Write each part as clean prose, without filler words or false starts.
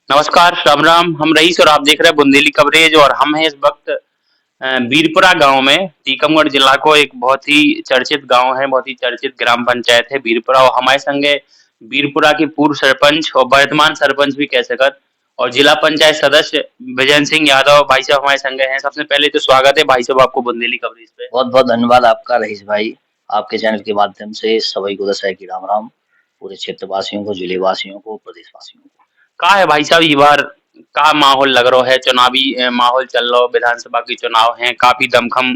नमस्कार, राम राम। हम रईस और आप देख रहे हैं बुंदेली कवरेज और हम हैं इस वक़्त बीरपुरा गाँव में, टीकमगढ़ जिला को एक बहुत ही चर्चित गाँव है, बहुत ही चर्चित ग्राम पंचायत है बीरपुरा और हमारे संग है बीरपुरा के पूर्व सरपंच और वर्तमान सरपंच भी कह सकत और जिला पंचायत सदस्य विजय सिंह यादव भाई साहब हमारे संग हैं। सबसे पहले तो स्वागत है भाई साहब आपको बुंदेली कवरेज पे। बहुत बहुत धन्यवाद आपका रईस भाई। आपके चैनल के माध्यम से सभी को दशहरा की राम राम। पूरे क्षेत्रवासियों को, जिले वासियों को, प्रदेशवासियों को। का है भाई साहब ये बार का माहौल लग रहा है चुनावी माहौल चल रहा हो विधानसभा के चुनाव हैं काफी दमखम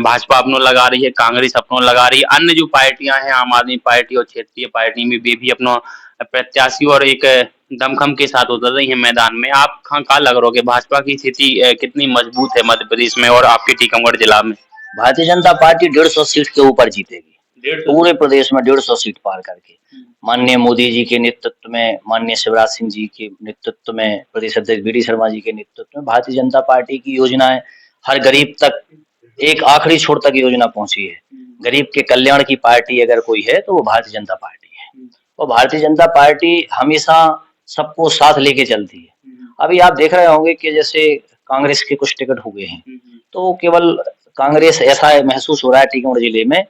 भाजपा अपनों लगा रही है कांग्रेस अपनों लगा रही है अन्य जो पार्टियां हैं आम आदमी पार्टी और क्षेत्रीय पार्टी में भी अपनों प्रत्याशी और एक दमखम के साथ उतर रही है मैदान में आप का लग रहा हो कि भाजपा की स्थिति कितनी मजबूत है मध्य प्रदेश में और आपके टीकमगढ़ जिला में। भारतीय जनता पार्टी 150 सीट के ऊपर जीतेगी। 150 पूरे प्रदेश में 150 सीट पार करके। माननीय मोदी जी के नेतृत्व में, माननीय शिवराज सिंह जी के नेतृत्व में, प्रदेश अध्यक्ष बी डी शर्मा जी के नेतृत्व में भारतीय जनता पार्टी की योजनाएं हर गरीब तक, एक आखिरी छोर तक योजना पहुंची है। गरीब के कल्याण की पार्टी अगर कोई है तो वो भारतीय जनता पार्टी है। और भारतीय जनता पार्टी हमेशा सबको साथ लेके चलती है। अभी आप देख रहे होंगे कि जैसे कांग्रेस के कुछ टिकट हुए हैं, तो केवल कांग्रेस, ऐसा महसूस हो रहा है टीकमगढ़ जिले में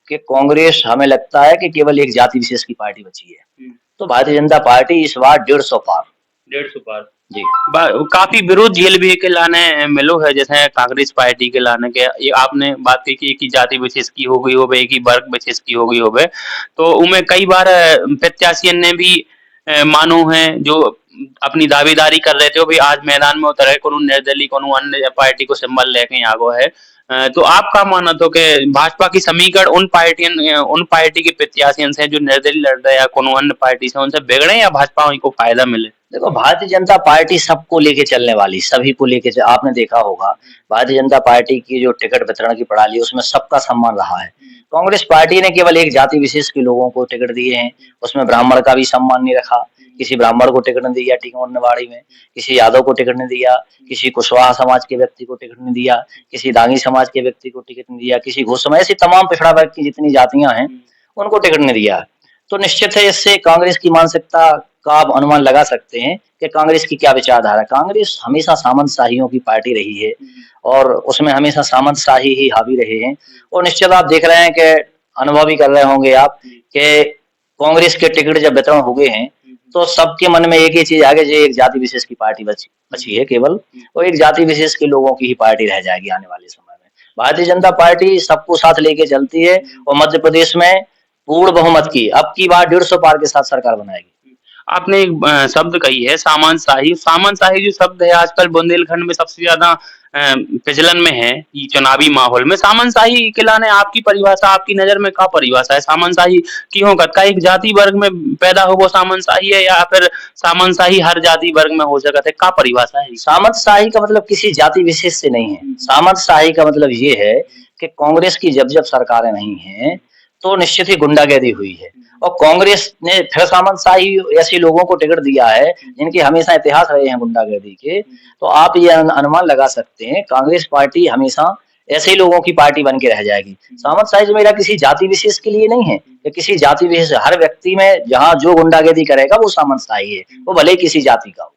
कि कांग्रेस, हमें लगता है कि केवल एक जाति विशेष की पार्टी बची है। तो भारतीय जनता पार्टी इस बार 150 पार। 150 पार जी। काफी विरोध झेल भी के लाने मिलो है जैसे कांग्रेस पार्टी के लाने के ये आपने बात की कि एक ही जाति विशेष की हो गई हो एक ही वर्ग विशेष की हो गई हो तो उनमें कई बार प्रत्याशियों ने भी मानो है जो अपनी दावेदारी कर रहे थे वो भी आज मैदान में उतर है कोनो निर्दलीय कोनो अन्य पार्टी को सिंबल लेके आगो है। तो आप क्या माना तो कि भाजपा की समीकरण उन पार्टी के प्रत्याशियों से जो निर्दलीय लड़ रहे हैं या कोनो अन्य पार्टी से उनसे बिगड़े या भाजपा को फायदा मिले। देखो, भारतीय जनता पार्टी सबको लेके चलने वाली, सभी को लेके आपने देखा होगा भारतीय जनता पार्टी की जो टिकट वितरण की प्रणाली है उसमें सबका सम्मान रहा है। कांग्रेस पार्टी ने केवल एक जाति विशेष के लोगों को टिकट दिए हैं, उसमें ब्राह्मण का भी सम्मान नहीं रखा। किसी ब्राह्मण को टिकट नहीं दिया टीकमगढ़ निवाड़ी में, किसी यादव को टिकट नहीं दिया, किसी कुशवाहा समाज के व्यक्ति को टिकट नहीं दिया, किसी दांगी समाज के व्यक्ति को टिकट नहीं दिया, किसी घोष समाज, ऐसी तमाम पिछड़ा वर्ग की जितनी जातियां हैं उनको टिकट नहीं दिया। तो निश्चित है इससे कांग्रेस की मानसिकता का आप अनुमान लगा सकते हैं कि कांग्रेस की क्या विचारधारा। कांग्रेस हमेशा सामंतशाहियों की पार्टी रही है और उसमें हमेशा सामंतशाही ही हावी रहे हैं। और निश्चित आप देख रहे हैं कि अनुभव भी कर रहे होंगे आप कि कांग्रेस के टिकट जब वितरण हो गए हैं तो सबके मन में एक ही चीज आ गई, एक जाति विशेष की पार्टी बची है केवल, और एक जाति विशेष के लोगों की ही पार्टी रह जाएगी आने वाले समय में। भारतीय जनता पार्टी सबको साथ लेके चलती है और मध्य प्रदेश में पूर्ण बहुमत की अब की बार 150 पार के साथ सरकार बनाएगी। आपने एक शब्द कही है सामंतशाही सामंतशाही जो शब्द है आजकल बुंदेलखंड में सबसे ज्यादा प्रचलन में है ये चुनावी माहौल में सामंतशाही के लाने आपकी परिभाषा आपकी नजर में क्या परिभाषा है सामंतशाही क्यों का एक जाति वर्ग में पैदा हो वो सामंतशाही है या फिर सामंतशाही हर जाति वर्ग में हो सकता है क्या परिभाषा है। सामंतशाही का मतलब किसी जाति विशेष से नहीं है। सामंतशाही का मतलब ये है कि कांग्रेस की जब जब सरकारें नहीं हैं तो निश्चित ही गुंडागर्दी हुई है और कांग्रेस ने फिर सामंतशाही ऐसे लोगों को टिकट दिया है जिनके हमेशा इतिहास रहे हैं गुंडागर्दी के। तो आप ये अनुमान लगा सकते हैं कांग्रेस पार्टी हमेशा ऐसे लोगों की पार्टी बन के रह जाएगी। सामंतशाही जो मेरा किसी जाति विशेष के लिए नहीं है कि किसी जाति विशेष, हर व्यक्ति में जहां जो गुंडागर्दी करेगा वो सामंतशाही है, वो भले किसी जाति का हो।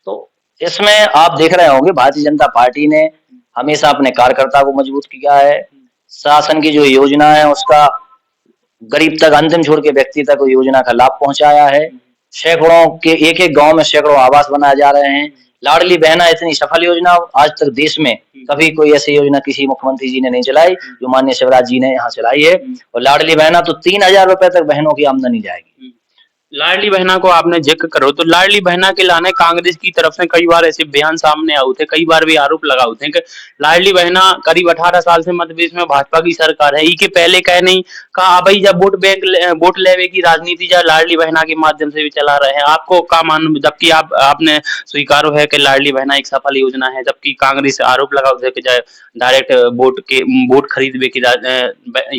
तो इसमें आप देख रहे होंगे भारतीय जनता पार्टी ने हमेशा अपने कार्यकर्ता को मजबूत किया है। शासन की जो योजना है उसका गरीब तक, अंतिम छोर के व्यक्ति तक योजना का लाभ पहुंचाया है। सैकड़ों के एक एक गांव में सैकड़ों आवास बनाए जा रहे हैं। लाडली बहना इतनी सफल योजना आज तक देश में कभी कोई ऐसी योजना किसी मुख्यमंत्री जी ने नहीं चलाई जो माननीय शिवराज जी ने यहाँ चलाई है। और लाडली बहना तो 3,000 रुपए तक बहनों की आमदनी जाएगी। लाडली बहना को आपने जिक्र करो तो लाडली बहना के लाने कांग्रेस की तरफ से कई बार ऐसे बयान सामने आए थे कई बार भी आरोप लगा थे कि लाडली बहना करीब 18 साल से मध्य प्रदेश में भाजपा की सरकार है के पहले कह नहीं कहा भाई जब वोट लेवे की राजनीति जब लाडली बहना के माध्यम से भी चला रहे हैं आपको का मान जबकि आपने स्वीकारो है कि लाडली बहना एक सफल योजना है जबकि कांग्रेस आरोप लगा थे कि डायरेक्ट वोट खरीदने की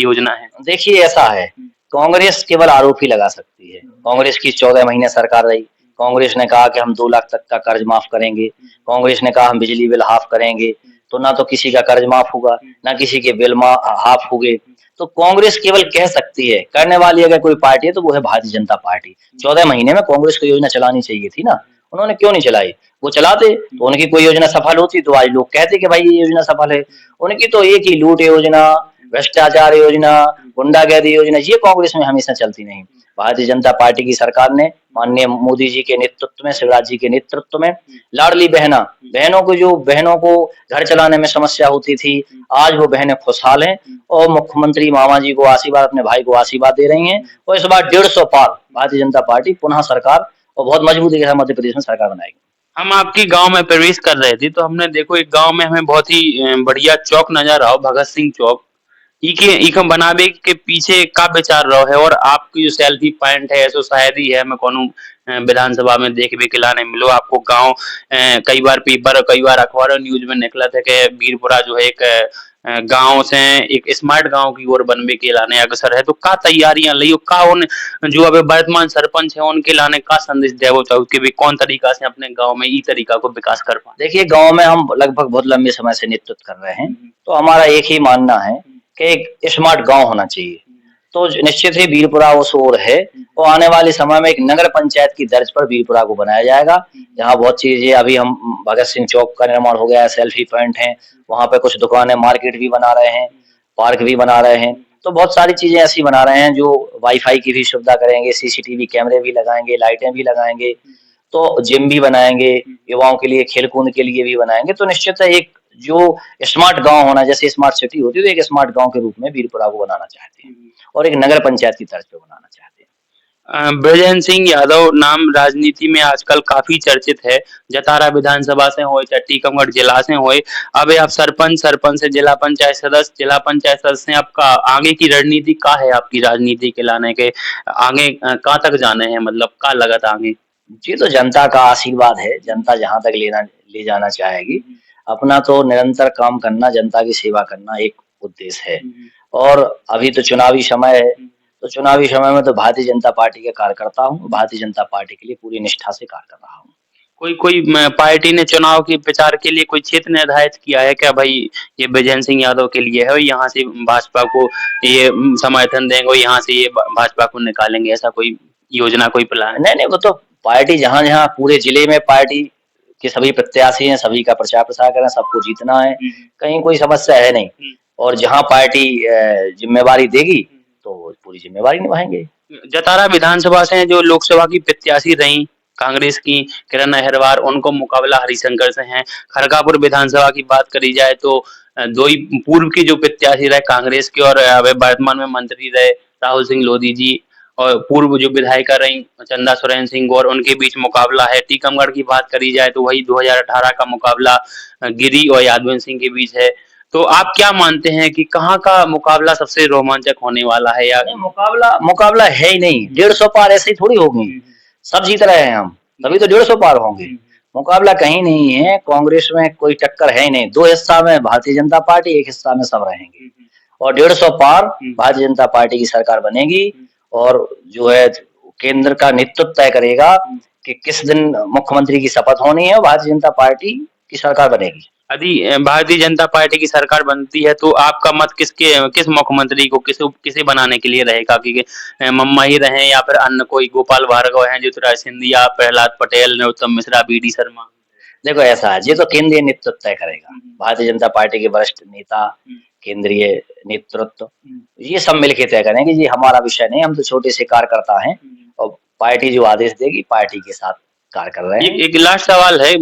योजना है। देखिए ऐसा है, कांग्रेस केवल आरोप ही लगा सकती है। कांग्रेस की 14 महीने सरकार रही। कांग्रेस ने कहा कि हम 2 लाख तक का कर्ज माफ करेंगे। कांग्रेस ने कहा हम बिजली बिल हाफ करेंगे। तो ना तो किसी का कर्ज माफ होगा, ना किसी के बिल हाफ होंगे। तो कांग्रेस केवल कह सकती है, करने वाली अगर कोई पार्टी है तो वो है भारतीय जनता पार्टी। 14 महीने में कांग्रेस को योजना चलानी चाहिए थी ना, उन्होंने क्यों नहीं चलाई? वो चलाते तो उनकी कोई योजना सफल होती तो आज लोग कहते कि भाई ये योजना सफल है। उनकी तो एक ही लूट योजना, भ्रष्टाचार योजना, गुंडागर्दी योजना, ये कांग्रेस में हमेशा चलती नहीं। भारतीय जनता पार्टी की सरकार ने माननीय मोदी जी के नेतृत्व में, शिवराज जी के नेतृत्व में लाडली बहनों को घर चलाने में समस्या होती थी, आज वो बहनें खुशहाल हैं और मुख्यमंत्री मामा जी को आशीर्वाद, अपने भाई को आशीर्वाद दे रही हैं और इस बार 150 पार भारतीय जनता पार्टी पुनः सरकार और बहुत मजबूती के साथ मध्य प्रदेश में सरकार बनाएगी। हम आपकी गांव में प्रवेश कर रहे थे तो हमने देखो एक गांव में हमें बहुत ही बढ़िया चौक नजर आओ, भगत सिंह चौक। इके बनावे के पीछे का विचार रहो है और आपकी जो सेल्फी पॉइंट है ऐसो शायद ही है मैं कोनो विधानसभा में देखबे के लाने मिलो आपको गांव। कई बार पेपर, कई बार अखबार और न्यूज में निकला था कि वीरपुरा जो है एक गांव से एक स्मार्ट गांव की ओर बनवे के लाने अग्रसर है। तो का तैयारियां लियो, का उन जो अभी वर्तमान सरपंच है उनके लाने का संदेश देवो चाहो कि भी कौन तरीका से अपने गांव में ई तरीका को विकास कर पाए? देखिए, गांव में हम लगभग बहुत लंबे समय से नेतृत्व कर रहे हैं, तो हमारा एक ही मानना है कि एक स्मार्ट गांव होना चाहिए। तो निश्चित ही वीरपुरा उस ओर है और आने वाले समय में एक नगर पंचायत की दर्ज पर वीरपुरा को बनाया जाएगा, जहां बहुत चीजें अभी हम भगत सिंह चौक का निर्माण हो गया है, सेल्फी पॉइंट है, वहां पे कुछ दुकानें, मार्केट भी बना रहे हैं, पार्क भी बना रहे हैं। तो बहुत सारी चीजें ऐसी बना रहे हैं जो वाईफाई की भी सुविधा करेंगे, सीसीटीवी कैमरे भी लगाएंगे, लाइटें भी लगाएंगे, तो जिम भी बनाएंगे, युवाओं के लिए खेल कूद के लिए भी बनाएंगे। तो निश्चित है एक जो स्मार्ट गांव होना, जैसे स्मार्ट सिटी होती है, तो एक स्मार्ट गांव के रूप में वीरपुरा को बनाना चाहते हैं और एक नगर पंचायत की तर्ज पे बनाना चाहते हैं। ब्रजेंद्र सिंह यादव नाम राजनीति में आजकल काफी चर्चित है। जतारा विधानसभा से होए चाहे टीकमगढ़ जिला से होए, अब आप सरपंच से जिला पंचायत सदस्य से आपका आगे की रणनीति का है? आपकी राजनीति के लाने के आगे कहाँ तक जाने हैं, मतलब का लगत आगे? जी, तो जनता का आशीर्वाद है, जनता जहां तक ले जाना चाहेगी। अपना तो निरंतर काम करना, जनता की सेवा करना एक उद्देश्य है और अभी तो चुनावी समय है, तो चुनावी समय में तो भारतीय जनता पार्टी का कार्यकर्ता हूँ, भारतीय जनता पार्टी के लिए पूरी निष्ठा से कार्य कर रहा हूँ। कोई पार्टी ने चुनाव के प्रचार के लिए कोई क्षेत्र निर्धारित किया है क्या भाई ये ब्रजेंद्र सिंह यादव के लिए है और यहाँ से भाजपा को ये समर्थन देंगे और यहाँ से ये भाजपा को निकालेंगे, ऐसा कोई योजना, कोई प्लान? नहीं, वो तो पार्टी जहाँ-जहाँ पूरे जिले में पार्टी के सभी प्रत्याशी हैं, सभी का प्रचार प्रसार करना, सबको जीतना है, कहीं कोई समस्या है नहीं। और जहाँ पार्टी जिम्मेवारी देगी तो पूरी जिम्मेवारी निभाएंगे। जतारा विधानसभा से जो लोकसभा की प्रत्याशी रही कांग्रेस की किरण अहिरवार, उनको मुकाबला हरिशंकर से है। खड़गपुर विधानसभा की बात करी जाए तो दो ही पूर्व की जो प्रत्याशी रहे कांग्रेस के और वर्तमान में मंत्री रहे राहुल सिंह लोधी जी और पूर्व जो विधायिका रही चंदा सुरेन सिंह गौर, उनके बीच मुकाबला है। टीकमगढ़ की बात करी जाए तो वही 2018 का मुकाबला गिरी और यादवंत सिंह के बीच है। तो आप क्या मानते हैं कि कहाँ का मुकाबला सबसे रोमांचक होने वाला है? या मुकाबला है ही नहीं, 150 पार ऐसे ही थोड़ी होगी, सब जीत रहे हैं हम, तभी तो 150 पार होंगे। मुकाबला कहीं नहीं है, कांग्रेस में कोई टक्कर है ही नहीं। 2 हिस्सा में भारतीय जनता पार्टी, 1 हिस्सा में सब रहेंगे और 150 पार भारतीय जनता पार्टी की सरकार बनेगी और जो है केंद्र का नेतृत्व तय करेगा कि किस दिन मुख्यमंत्री की शपथ होनी है, भारतीय जनता पार्टी की सरकार बनेगी। यदि भारतीय जनता पार्टी की सरकार बनती है तो आपका मत किस मुख्यमंत्री को किसे बनाने के लिए रहेगा कि मम्मा ही रहे या फिर अन्य कोई, गोपाल भार्गव हैं, ज्योतिराज सिंधिया, प्रहलाद पटेल, नरोत्तम मिश्रा, बी.डी. शर्मा? देखो ऐसा है, ये तो केंद्रीय नेतृत्व तय करेगा, भारतीय जनता पार्टी के वरिष्ठ नेता, केंद्रीय नेतृत्व, ये सब मिलकर तय करेंगे। ये हमारा विषय नहीं, हम तो छोटे से कार्यकर्ता हैं और पार्टी जो आदेश देगी पार्टी के साथ कार्य कर रहे हैं। एक लास्ट सवाल है,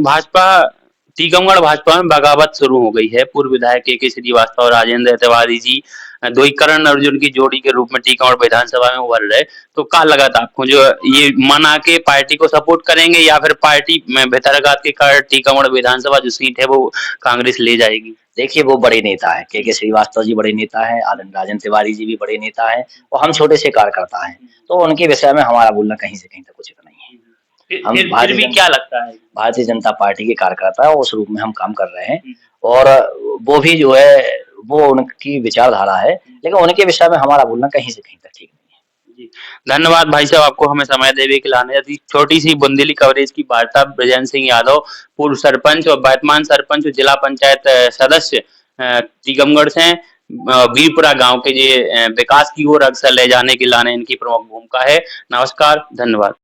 टीकमगढ़ भाजपा में बगावत शुरू हो गई है। पूर्व विधायक के श्रीवास्तव और राजेंद्र तिवारी जी दो ही करण अर्जुन की जोड़ी के रूप में टीकमगढ़ विधानसभा में उभर रहे, तो क्या लगा था आपको जो ये मना के पार्टी को सपोर्ट करेंगे या फिर पार्टी में बेहतरघात के कारण टीकमगढ़ विधानसभा जो सीट है वो कांग्रेस ले जाएगी? देखिए, वो बड़े नेता है, के श्रीवास्तव जी बड़े नेता है, राजेंद्र तिवारी जी भी बड़े नेता है और हम छोटे से कार्यकर्ता हैं, तो उनके विषय में हमारा बोलना कहीं से कहीं तक उचित नहीं है। हम फिर भी क्या लगता है, भारतीय जनता पार्टी के कार्यकर्ता है, उस रूप में हम काम कर रहे हैं और वो भी जो है वो उनकी विचारधारा है, लेकिन उनके विषय में हमारा बोलना कहीं से कहीं तक ठीक नहीं है। जी, धन्यवाद भाई साहब आपको हमें समय देने के लाने। छोटी सी बुंदेली कवरेज की वार्ता ब्रजेंद्र सिंह यादव, पूर्व सरपंच और वर्तमान सरपंच और जिला पंचायत सदस्य टीकमगढ़ से वीरपुरा गांव के विकास की ओर अक्सर ले जाने के लाने इनकी प्रमुख भूमिका है। नमस्कार, धन्यवाद।